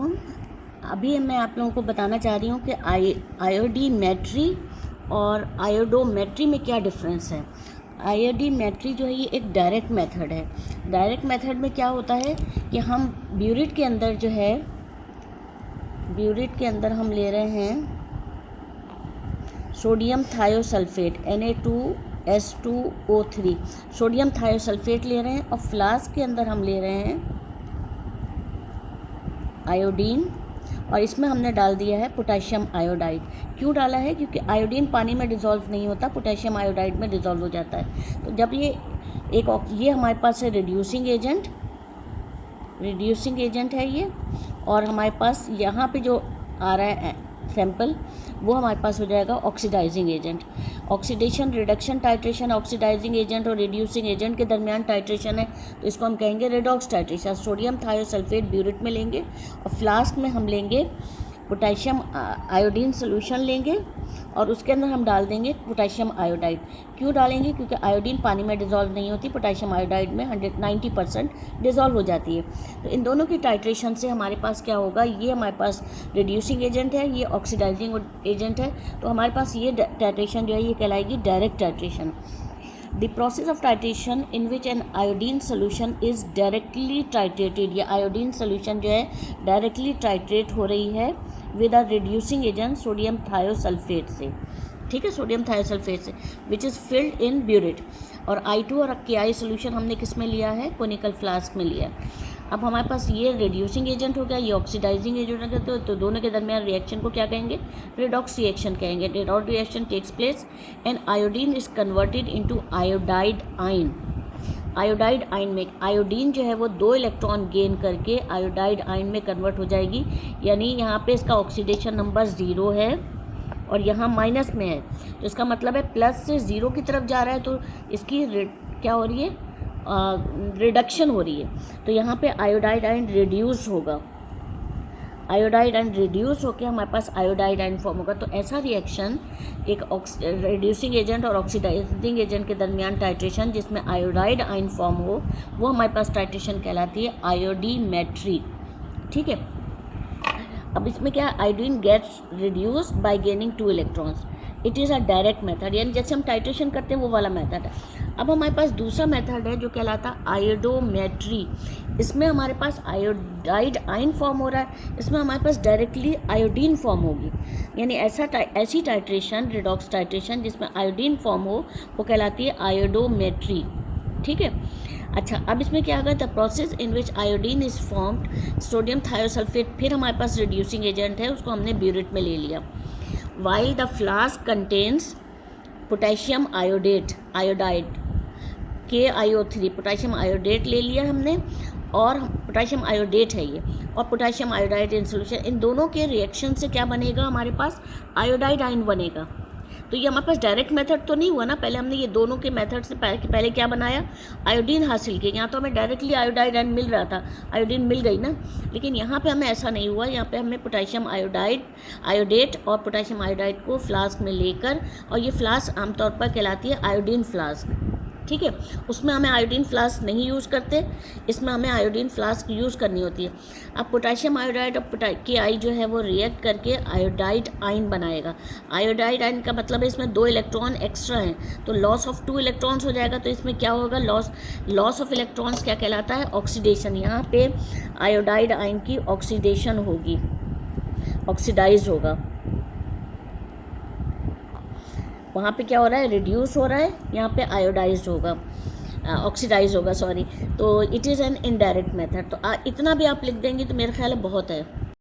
अभी मैं आप लोगों को बताना चाह रही हूँ कि आयोडीमेट्री और आयोडोमेट्री में क्या डिफरेंस है। आयोडीमेट्री जो है ये एक डायरेक्ट मेथड है। डायरेक्ट मेथड में क्या होता है कि हम ब्यूरिट के अंदर जो है, ब्यूरिट के अंदर हम ले रहे हैं sodium thiosulphate Na2S2O3, sodium thiosulphate ले रहे हैं, और फ्लास्क के अंदर हम ले रहे हैं आयोडीन, और इसमें हमने डाल दिया है पोटेशियम आयोडाइड। क्यों डाला है? क्योंकि आयोडीन पानी में डिज़ोल्व नहीं होता, पोटेशियम आयोडाइड में डिज़ोल्व हो जाता है। तो जब ये हमारे पास है रिड्यूसिंग एजेंट है ये, और हमारे पास यहाँ पे जो आ रहा है सैंपल वो हमारे पास हो जाएगा oxidising agent. Oxidation reduction titration oxidising agent और रिड्यूसिंग एजेंट के दरमियान टाइट्रेशन है, तो इसको हम कहेंगे redox titration. Sodium thiosulphate burette में लेंगे, और फ्लास्क में हम लेंगे पोटेशियम आयोडीन सोल्यूशन लेंगे, और उसके अंदर हम डाल देंगे पोटेशियम आयोडाइड। क्यों डालेंगे? क्योंकि आयोडीन पानी में डिज़ोल्व नहीं होती, पोटेशियम आयोडाइड में 90% डिज़ोल्व हो जाती है। तो इन दोनों की टाइट्रेशन से हमारे पास क्या होगा, ये हमारे पास रिड्यूसिंग एजेंट है, ये ऑक्सीडाइजिंग एजेंट है, तो हमारे पास ये टाइट्रेशन जो है ये कहलाएगी direct titration. The process of titration in which an iodine solution is directly titrated, या iodine solution जो है डायरेक्टली टाइट्रेट हो रही है with a reducing agent sodium thiosulphate से, ठीक है, सोडियम थायोसल्फेट से, which is filled in burette. और I2 और KI सोल्यूशन हमने किस में लिया है? कोनिकल फ्लास्क में लिया है। अब हमारे पास ये रिड्यूसिंग एजेंट हो गया, ये ऑक्सीडाइजिंग एजेंट हो गया, तो दोनों के दरमियान रिएक्शन को क्या कहेंगे? रेडॉक्स रिएक्शन कहेंगे। Redox reaction takes place and iodine is converted into iodide ion. Iodide ion में आयोडीन जो है वो 2 इलेक्ट्रॉन गेन करके आयोडाइड आयन में कन्वर्ट हो जाएगी, यानी यहाँ पे इसका ऑक्सीडेशन नंबर 0 है और यहाँ माइनस में है, तो इसका मतलब है प्लस से 0 की तरफ जा रहा है, तो इसकी क्या हो रही है? रिडक्शन हो रही है। तो यहाँ पे आयोडाइड आयन रिड्यूस होगा, आयोडाइड आयन रिड्यूस होकर हमारे पास आयोडाइड आयन फॉर्म होगा। तो ऐसा रिएक्शन एक रिड्यूसिंग एजेंट और ऑक्सीडाइजिंग एजेंट के दरमियान टाइट्रेशन जिसमें आयोडाइड आयन फॉर्म हो, वो हमारे पास टाइट्रेशन कहलाती है आयोडीमेट्री, ठीक है। अब इसमें क्या है? Iodine gets reduce by gaining 2 electrons. It is a direct method, यानी जैसे हम टाइट्रेशन करते हैं वो वाला मेथड है। अब हमारे पास दूसरा मेथड है जो कहलाता है आयोडोमेट्री। इसमें हमारे पास आयोडाइड आयन फॉर्म हो रहा है, इसमें हमारे पास डायरेक्टली आयोडीन फॉर्म होगी, यानी ऐसी टाइट्रेशन, रिडॉक्स टाइट्रेशन जिसमें आयोडीन फॉर्म हो, वो कहलाती है आयोडोमेट्री, ठीक है। अच्छा, अब इसमें क्या होगा? The process in which iodine is formed, sodium thiosulphate फिर हमारे पास रिड्यूसिंग एजेंट है, उसको हमने ब्यूरिट में ले लिया। While the flask contains potassium iodide KiO3, potassium iodate ले लिया हमने, और पोटेशियम आयोडेट है ये, और पोटेशियम आयोडाइड इन सोल्यूशन। इन दोनों के रिएक्शन से क्या बनेगा? हमारे पास आयोडाइड आयन बनेगा। तो ये हमारे पास डायरेक्ट मेथड तो नहीं हुआ ना, पहले हमने ये दोनों के मेथड से पहले क्या बनाया? आयोडीन हासिल की। यहाँ तो हमें डायरेक्टली आयोडाइड आयन मिल रहा था, आयोडीन मिल गई ना, लेकिन यहाँ पे हमें ऐसा नहीं हुआ। यहाँ पे हमें पोटेशियम आयोडेट और पोटेशियम आयोडाइड को फ्लास्क में लेकर, और ये फ्लास्क आमतौर पर कहलाती है आयोडीन फ्लास्क, ठीक है। उसमें हमें आयोडीन फ्लास्क नहीं यूज़ करते, इसमें हमें आयोडीन फ्लास्क यूज़ करनी होती है। अब पोटेशियम आयोडाइड और KI जो है वो रिएक्ट करके आयोडाइड आयन बनाएगा। आयोडाइड आयन का मतलब है इसमें 2 इलेक्ट्रॉन एक्स्ट्रा हैं, तो लॉस ऑफ 2 इलेक्ट्रॉन्स हो जाएगा। तो इसमें क्या होगा? लॉस ऑफ इलेक्ट्रॉन्स क्या कहलाता है? ऑक्सीडेशन। यहाँ पे आयोडाइड आयन की ऑक्सीडेशन होगी, ऑक्सीडाइज होगा। वहाँ पे क्या हो रहा है? रिड्यूस हो रहा है, यहाँ पे आयोडाइज होगा, ऑक्सीडाइज होगा, सॉरी। तो it is an indirect method. तो इतना भी आप लिख देंगे तो मेरा ख्याल है बहुत है।